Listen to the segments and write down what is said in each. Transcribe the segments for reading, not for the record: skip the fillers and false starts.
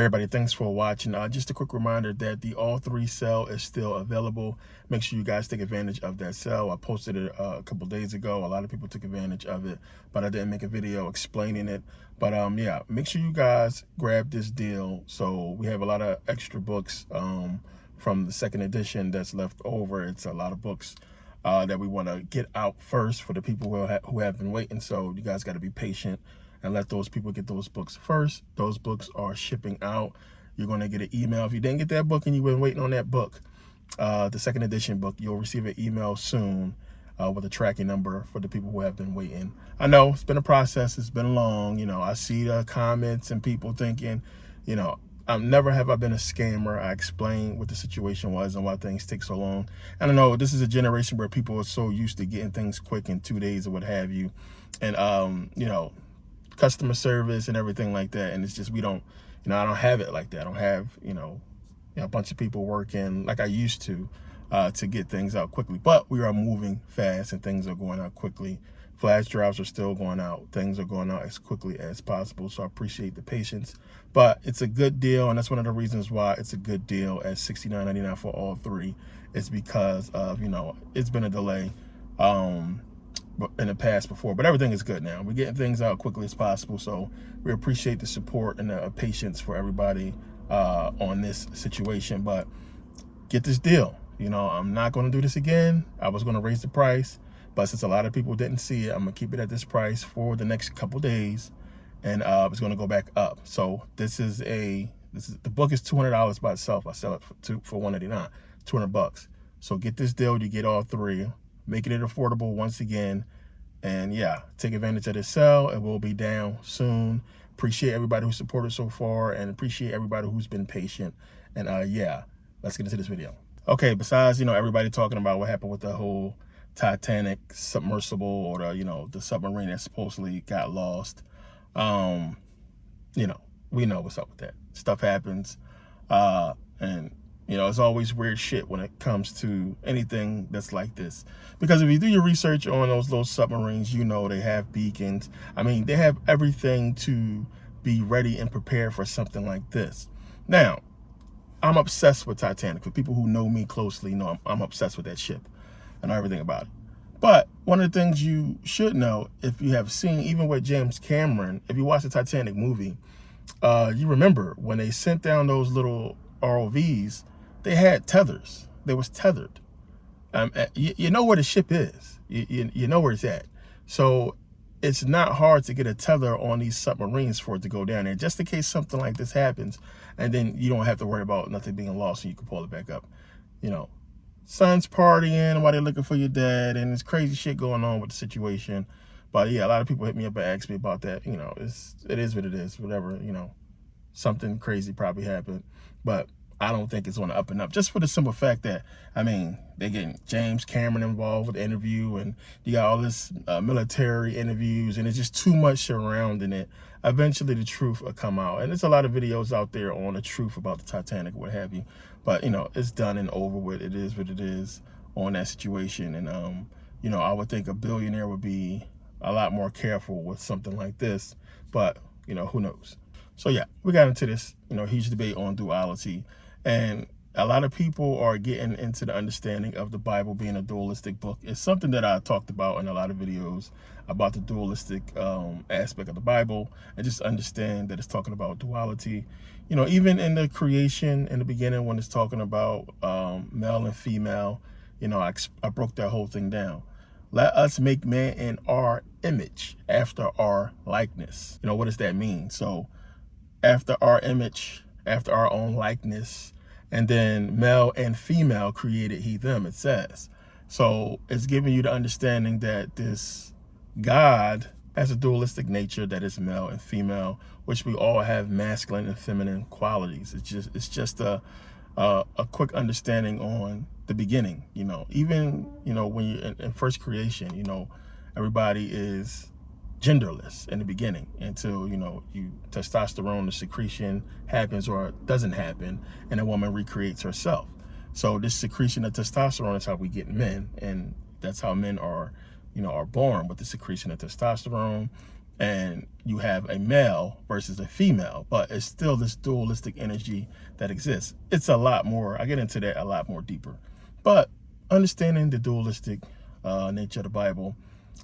everybody, thanks for watching. Just a quick reminder that the all 3 sale is still available. Make sure you guys take advantage of that sale. I posted it a couple days ago. A lot of people took advantage of it, but I didn't make a video explaining it. But yeah, make sure you guys grab this deal. So we have a lot of extra books from the 2nd edition that's left over. It's a lot of books that we want to get out first for the people who have been waiting. So you guys got to be patient and let those people get those books first. Those books are shipping out. You're going to get an email. If you didn't get that book and you've been waiting on that book, the 2nd edition book, you'll receive an email soon with a tracking number for the people who have been waiting. I know it's been a process. It's been long. You know, I see the comments and people thinking, you know, never have I been a scammer. I explained what the situation was and why things take so long. And I know this is a generation where people are so used to getting things quick in 2 days or what have you. And, you know, customer service and everything like that. And it's just, we don't, you know, I don't have it like that. I don't have, you know, a bunch of people working like I used to get things out quickly. But we are moving fast and things are going out quickly. Flash drives are still going out. Things are going out as quickly as possible. So I appreciate the patience. But it's a good deal, and that's one of the reasons why it's a good deal at $69.99 for all 3. It's because of, you know, it's been a delay in the past before, but everything is good now. We're getting things out quickly as possible. So we appreciate the support and the patience for everybody on this situation. But get this deal. You know, I'm not going to do this again. I was going to raise the price, but since a lot of people didn't see it, I'm going to keep it at this price for the next couple days, and it's going to go back up. So the book is $200 by itself. I sell it for $189, $200. So get this deal. You get all 3, making it affordable once again. And yeah, take advantage of this sale. It will be down soon. Appreciate everybody who supported so far, and appreciate everybody who's been patient. And yeah, let's get into this video. Okay, besides, you know, everybody talking about what happened with the whole Titanic submersible, or the, you know, the submarine that supposedly got lost. You know, we know what's up with that. Stuff happens. And, you know, it's always weird shit when it comes to anything that's like this. Because if you do your research on those little submarines, you know they have beacons. I mean, they have everything to be ready and prepared for something like this. Now, I'm obsessed with Titanic. For people who know me closely, know I'm obsessed with that ship. I know everything about it. But one of the things you should know, if you have seen, even with James Cameron, if you watch the Titanic movie, you remember when they sent down those little ROVs, they had tethers. They was tethered. You know where the ship is. You know where it's at. So it's not hard to get a tether on these submarines for it to go down there, just in case something like this happens, and then you don't have to worry about nothing being lost and you can pull it back up. You know, son's partying while they're looking for your dad, and there's crazy shit going on with the situation. But yeah, a lot of people hit me up and ask me about that. You know, it is what it is, whatever, you know, something crazy probably happened. But I don't think it's on the up and up, just for the simple fact that, I mean, they're getting James Cameron involved with the interview, and you got all this military interviews, and it's just too much surrounding it. Eventually the truth will come out, and there's a lot of videos out there on the truth about the Titanic, what have you. But, you know, it's done and over with. It is what it is on that situation. And, you know, I would think a billionaire would be a lot more careful with something like this, but, you know, who knows? So yeah, we got into this, you know, huge debate on duality. And a lot of people are getting into the understanding of the Bible being a dualistic book. It's something that I talked about in a lot of videos about the dualistic aspect of the Bible, and just understand that it's talking about duality. You know, even in the creation, in the beginning, when it's talking about male and female, you know, I broke that whole thing down. Let us make man in our image, after our likeness. You know, what does that mean? So after our image, after our own likeness, and then male and female created he them, it says. So it's giving you the understanding that this God has a dualistic nature that is male and female, which we all have masculine and feminine qualities. It's just a quick understanding on the beginning. You know, even, you know, when you're in first creation, you know, everybody is genderless in the beginning until, you know, testosterone, the secretion happens or doesn't happen, and a woman recreates herself. So this secretion of testosterone is how we get men, and that's how men are, you know, are born, with the secretion of testosterone. and you have a male versus a female, but it's still this dualistic energy that exists. It's a lot more, I get into that a lot more deeper, but understanding the dualistic nature of the Bible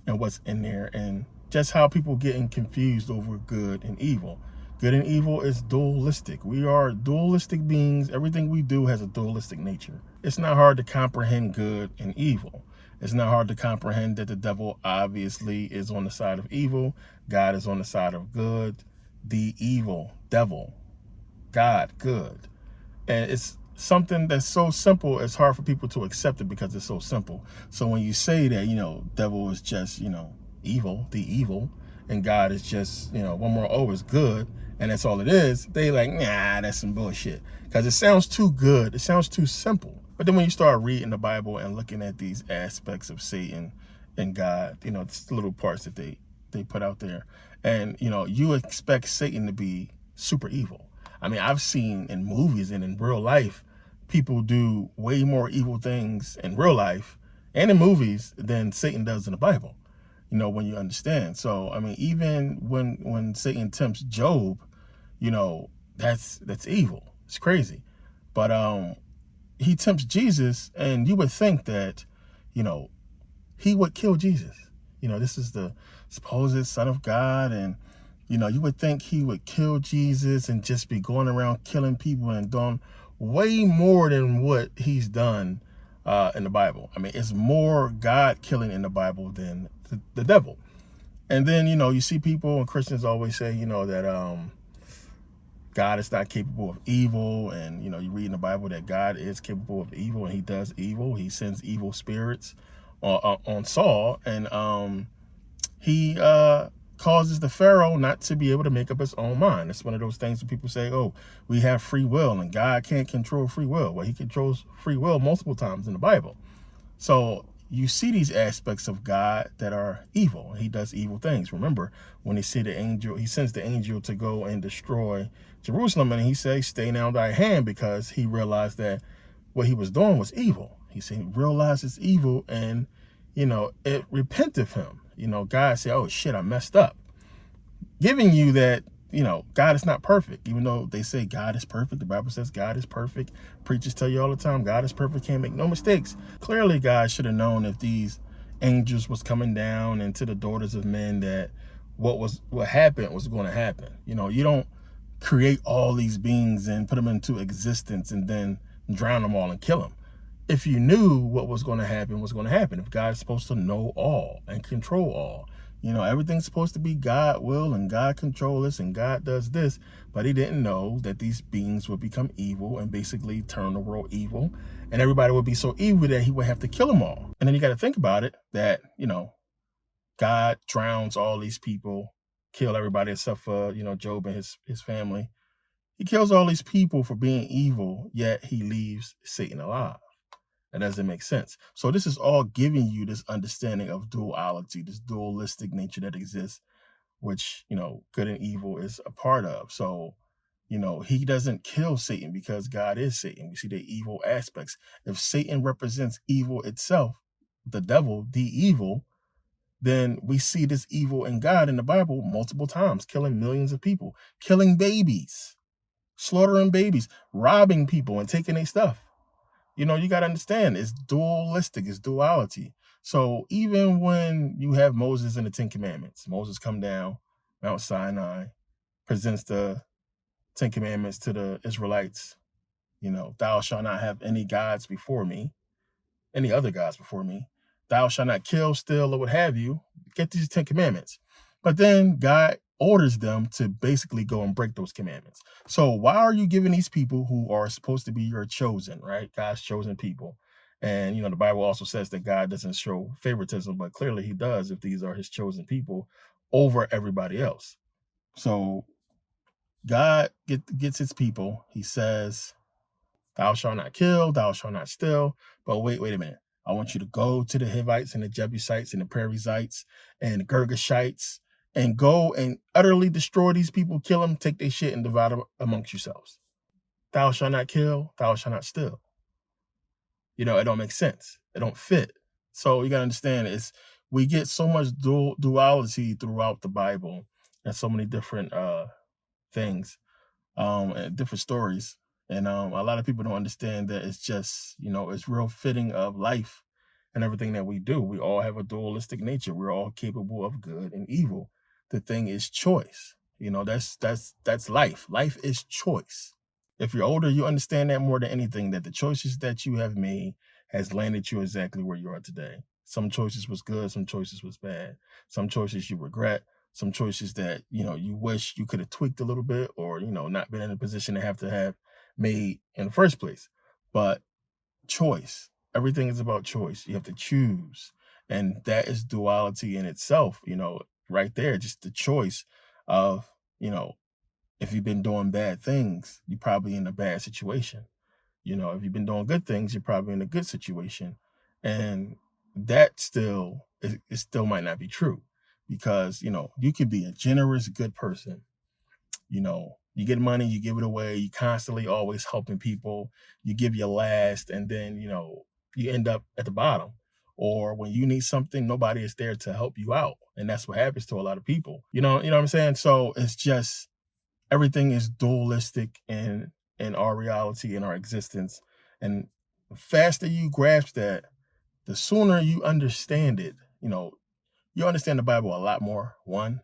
and what's in there, and just how people getting confused over good and evil. Good and evil is dualistic. We are dualistic beings. Everything we do has a dualistic nature. It's not hard to comprehend good and evil. It's not hard to comprehend that the devil obviously is on the side of evil. God is on the side of good. The evil, devil, God, good. And it's something that's so simple, it's hard for people to accept it because it's so simple. So when you say that, devil is just, evil, the evil, and God is just, one more O is good, and that's all it is, they like, nah, that's some bullshit. Because it sounds too good. It sounds too simple. But then when you start reading the Bible and looking at these aspects of Satan and God, it's the little parts that they put out there. And, you expect Satan to be super evil. I mean, I've seen in movies and in real life, people do way more evil things in real life and in movies than Satan does in the Bible, when you understand. So, I mean, even when Satan tempts Job, that's evil. It's crazy. But he tempts Jesus, and you would think that, he would kill Jesus. This is the supposed Son of God, and you would think he would kill Jesus and just be going around killing people and doing way more than what he's done in the Bible. I mean, it's more God killing in the Bible than the devil. And then, you see people, and Christians always say, that God is not capable of evil. And, you read in the Bible that God is capable of evil and he does evil. He sends evil spirits on Saul. And he causes the Pharaoh not to be able to make up his own mind. It's one of those things that people say, oh, we have free will and God can't control free will. Well, he controls free will multiple times in the Bible. So you see these aspects of God that are evil. He does evil things. Remember, when he sends the angel to go and destroy Jerusalem, and he says, stay now thy hand, because he realized that what he was doing was evil. He said, he realized it's evil, and, it repenteth him. God said, oh shit, I messed up. Giving you that, God is not perfect, even though they say God is perfect. The Bible says God is perfect. Preachers tell you all the time, God is perfect, can't make no mistakes. Clearly, God should have known if these angels was coming down into the daughters of men that what happened was going to happen. You don't create all these beings and put them into existence and then drown them all and kill them. If you knew what was going to happen, what's going to happen. If God is supposed to know all and control all, everything's supposed to be God will and God control this and God does this, but he didn't know that these beings would become evil and basically turn the world evil, and everybody would be so evil that he would have to kill them all. And then you got to think about it, that, God drowns all these people, kill everybody except for, Job and his family. He kills all these people for being evil, yet he leaves Satan alive. That doesn't make sense. So this is all giving you this understanding of duality, this dualistic nature that exists, which, good and evil is a part of. So, he doesn't kill Satan because God is Satan. We see the evil aspects. If Satan represents evil itself, the devil, the evil, then we see this evil in God in the Bible multiple times, killing millions of people, killing babies, slaughtering babies, robbing people and taking their stuff. You got to understand, it's dualistic, it's duality. So even when you have Moses and the 10 Commandments, Moses come down Mount Sinai, presents the 10 Commandments to the Israelites. Thou shalt not have any gods before me, any other gods before me. Thou shalt not kill, steal, or what have you. Get these 10 Commandments. But then God orders them to basically go and break those commandments. So why are you giving these people who are supposed to be your chosen, right? God's chosen people. And, the Bible also says that God doesn't show favoritism, but clearly he does if these are his chosen people over everybody else. So God gets his people. He says, thou shalt not kill, thou shalt not steal. But wait a minute. I want you to go to the Hivites and the Jebusites and the Perizzites and the Girgashites and go and utterly destroy these people, kill them, take their shit and divide them amongst yourselves. Thou shalt not kill, thou shalt not steal. It don't make sense. It don't fit. So you got to understand, we get so much duality throughout the Bible and so many different things, and different stories. And a lot of people don't understand that it's just, it's real fitting of life and everything that we do. We all have a dualistic nature. We're all capable of good and evil. The thing is choice. That's life. Life is choice. If you're older, you understand that more than anything, that the choices that you have made has landed you exactly where you are today. Some choices was good, some choices was bad. Some choices you regret, some choices that, you wish you could have tweaked a little bit, or, not been in a position to have made in the first place. But choice, everything is about choice. You have to choose. And that is duality in itself, right there, just the choice of, if you've been doing bad things, you're probably in a bad situation. If you've been doing good things, you're probably in a good situation. And that still, it still might not be true, because, you could be a generous, good person. You get money, you give it away, you constantly always helping people, you give your last, and then, you end up at the bottom. Or when you need something, nobody is there to help you out. And that's what happens to a lot of people. You know what I'm saying? So it's just, everything is dualistic in our reality, in our existence. And the faster you grasp that, the sooner you understand it. You understand the Bible a lot more, one,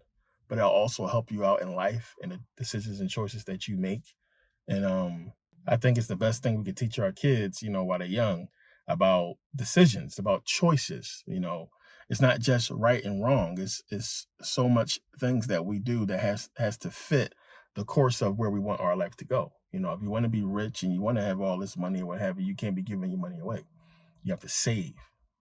but it'll also help you out in life and the decisions and choices that you make. And I think it's the best thing we could teach our kids, while they're young, about decisions, about choices. It's not just right and wrong. It's so much things that we do that has to fit the course of where we want our life to go. If you want to be rich and you want to have all this money or what have you, you can't be giving your money away. You have to save.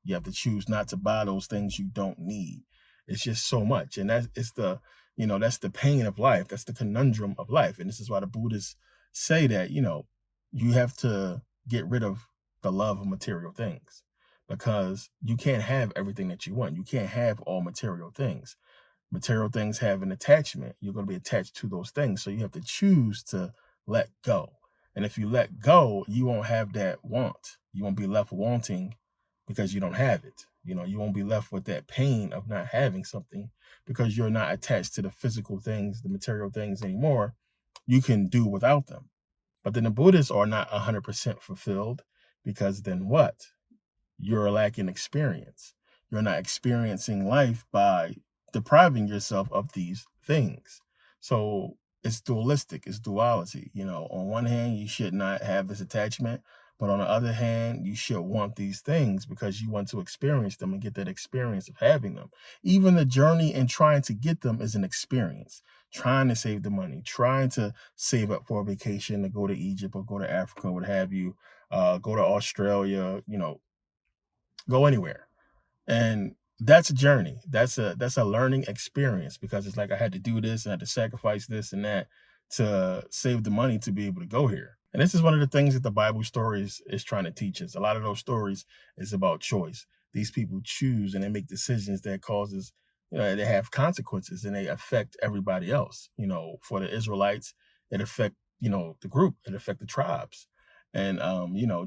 You have to choose not to buy those things you don't need. It's just so much. And that's the pain of life. That's the conundrum of life. And this is why the Buddhists say that, you have to get rid of the love of material things, because you can't have everything that you want. You can't have all material things. Material things have an attachment. You're going to be attached to those things. So you have to choose to let go. And if you let go, you won't have that want. You won't be left wanting because you don't have it. You won't be left with that pain of not having something, because you're not attached to the physical things, the material things anymore. You can do without them. But then the Buddhists are not 100% fulfilled, because then what? You're lacking experience. You're not experiencing life by depriving yourself of these things. So it's dualistic, it's duality. On one hand, you should not have this attachment, but on the other hand, you should want these things because you want to experience them and get that experience of having them. Even the journey and trying to get them is an experience. Trying to save the money, trying to save up for a vacation to go to Egypt or go to Africa, what have you, go to Australia, go anywhere. And that's a journey. That's a learning experience, because it's like, I had to do this, and I had to sacrifice this and that to save the money to be able to go here. And this is one of the things that the Bible stories is trying to teach us. A lot of those stories is about choice. These people choose and they make decisions that causes, they have consequences, and they affect everybody else. For the Israelites, it affect, the group, it affect the tribes. And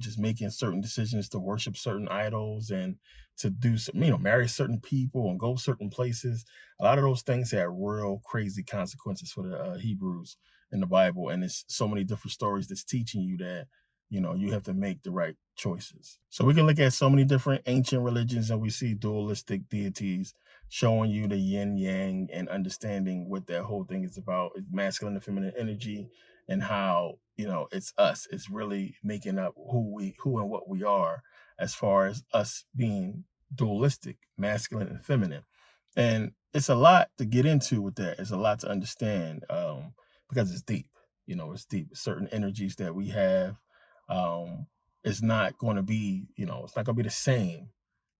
just making certain decisions to worship certain idols and to do some, marry certain people and go certain places. A lot of those things had real crazy consequences for the Hebrews in the Bible. And it's so many different stories that's teaching you that, you have to make the right choices. So we can look at so many different ancient religions, and we see dualistic deities showing you the yin yang and understanding what that whole thing is about, masculine and feminine energy, and how, it's us. It's really making up who and what we are, as far as us being dualistic, masculine and feminine. And it's a lot to get into with that. It's a lot to understand, because it's deep. It's deep. Certain energies that we have, it's not going to be, it's not going to be the same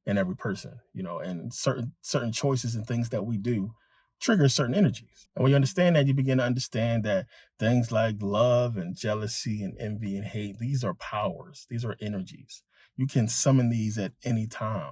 in every person, and certain choices and things that we do trigger certain energies. And when you understand that, you begin to understand that things like love and jealousy and envy and hate, these are powers, these are energies. You can summon these at any time.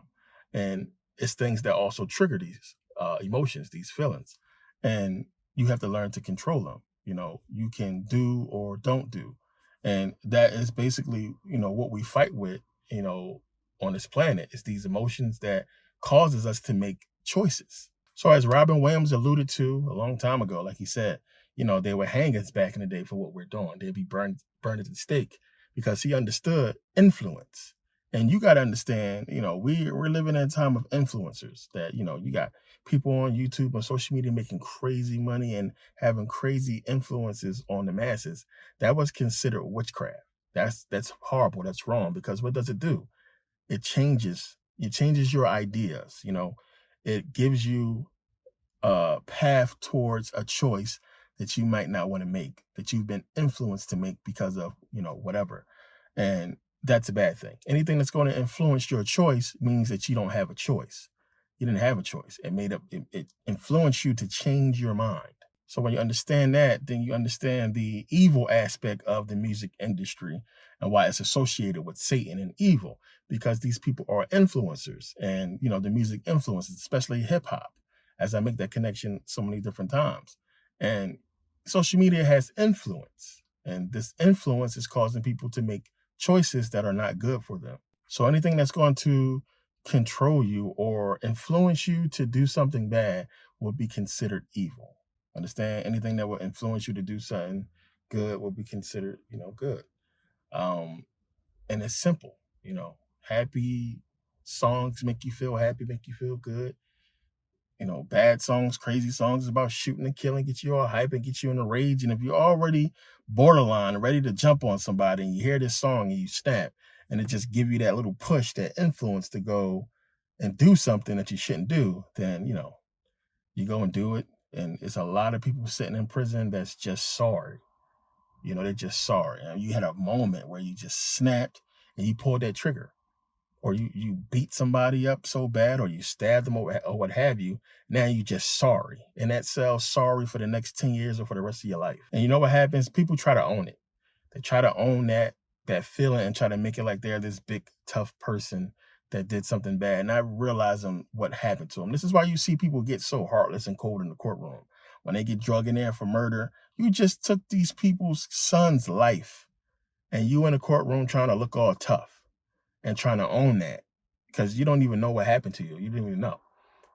And it's things that also trigger these emotions, these feelings. And you have to learn to control them. You can do or don't do. And that is basically, what we fight with, you know, on this planet, is these emotions that causes us to make choices. So as Robin Williams alluded to a long time ago, like he said, they would hang us back in the day for what we're doing. They'd be burned at the stake because he understood influence. And you got to understand, we're living in a time of influencers that, you got people on YouTube and social media making crazy money and having crazy influences on the masses. That was considered witchcraft. That's horrible. That's wrong, because what does it do? It changes your ideas. It gives you a path towards a choice that you might not want to make, that you've been influenced to make because of, whatever. And that's a bad thing. Anything that's going to influence your choice means that you don't have a choice. You didn't have a choice. It influenced you to change your mind. So when you understand that, then you understand the evil aspect of the music industry and why it's associated with Satan and evil, because these people are influencers, and the music influences, especially hip hop, as I make that connection so many different times. And social media has influence, and this influence is causing people to make choices that are not good for them. So anything that's going to control you or influence you to do something bad will be considered evil. Understand? Anything that will influence you to do something good will be considered, good. Um, and it's simple, happy songs make you feel happy, make you feel good. Bad songs, crazy songs about shooting and killing get you all hype and get you in a rage. And if you're already borderline, ready to jump on somebody, and you hear this song and you snap, and it just give you that little push, that influence to go and do something that you shouldn't do, then, you go and do it. And it's a lot of people sitting in prison that's just sorry. They're just sorry. And you had a moment where you just snapped and you pulled that trigger, or you beat somebody up so bad, or you stabbed them, or what have you. Now you just sorry. And that cell sorry for the next 10 years or for the rest of your life. And you know what happens? People try to own it. They try to own that feeling and try to make it like they're this big, tough person that did something bad, not realizing what happened to them. This is why you see people get so heartless and cold in the courtroom. When they get drug in there for murder, you just took these people's son's life, and you in the courtroom trying to look all tough and trying to own that, because you don't even know what happened to you. You didn't even know.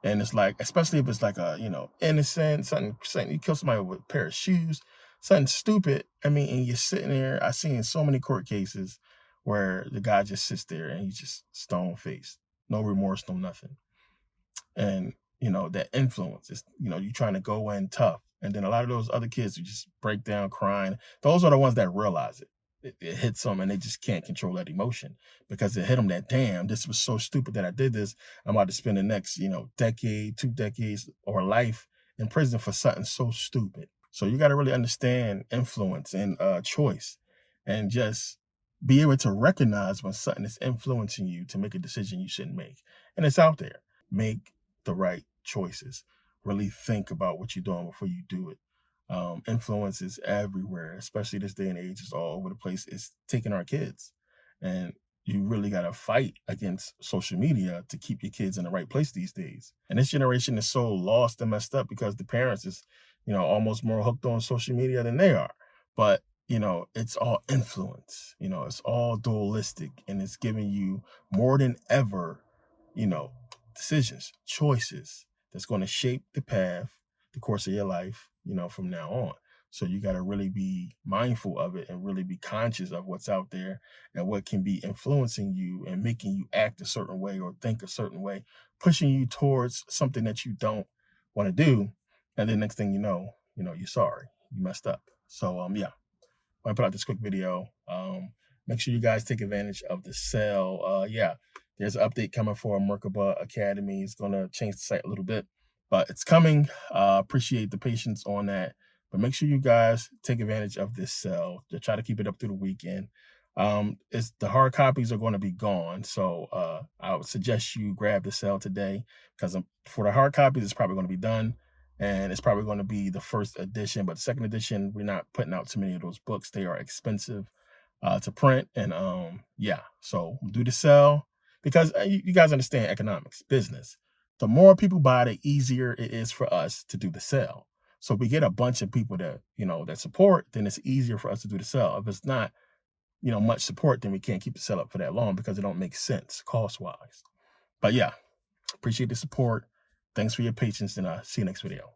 And it's like, especially if it's like a, innocent, something you kill somebody with a pair of shoes, something stupid. I mean, and you're sitting there. I've seen so many court cases where the guy just sits there and he's just stone faced, no remorse, no nothing. And, that influence is, you trying to go in tough. And then a lot of those other kids who just break down crying, those are the ones that realize it. It hits them and they just can't control that emotion, because it hit them that, damn, this was so stupid that I did this. I'm about to spend the next, decade, 2 decades, or life in prison for something so stupid. So you got to really understand influence and choice, and just be able to recognize when something is influencing you to make a decision you shouldn't make. And it's out there. Make the right choices. Really think about what you're doing before you do it. Influence is everywhere, especially this day and age. It's all over the place. It's taking our kids, and you really got to fight against social media to keep your kids in the right place these days. And this generation is so lost and messed up because the parents is, almost more hooked on social media than they are. But it's all influence. It's all dualistic, and it's giving you more than ever, you know, decisions, choices that's going to shape the path, the course of your life, from now on. So you got to really be mindful of it and really be conscious of what's out there and what can be influencing you and making you act a certain way or think a certain way, pushing you towards something that you don't want to do. And then next thing you know, you're sorry, you messed up. So yeah, I put out this quick video. Make sure you guys take advantage of the sale. Yeah, there's an update coming for Merkaba Academy. It's going to change the site a little bit, but it's coming. Appreciate the patience on that. But make sure you guys take advantage of this sale. To try to keep it up through the weekend. It's the hard copies are going to be gone, so I would suggest you grab the sale today, because for the hard copies, it's probably going to be done. And it's probably going to be the first edition, but the second edition, we're not putting out too many of those books. They are expensive to print. And yeah, so do the sell, because you guys understand economics, business. The more people buy, the easier it is for us to do the sell. So if we get a bunch of people that, that support, then it's easier for us to do the sell. If it's not, much support, then we can't keep the sell up for that long, because it don't make sense cost-wise. But yeah, appreciate the support. Thanks for your patience, and I'll see you next video.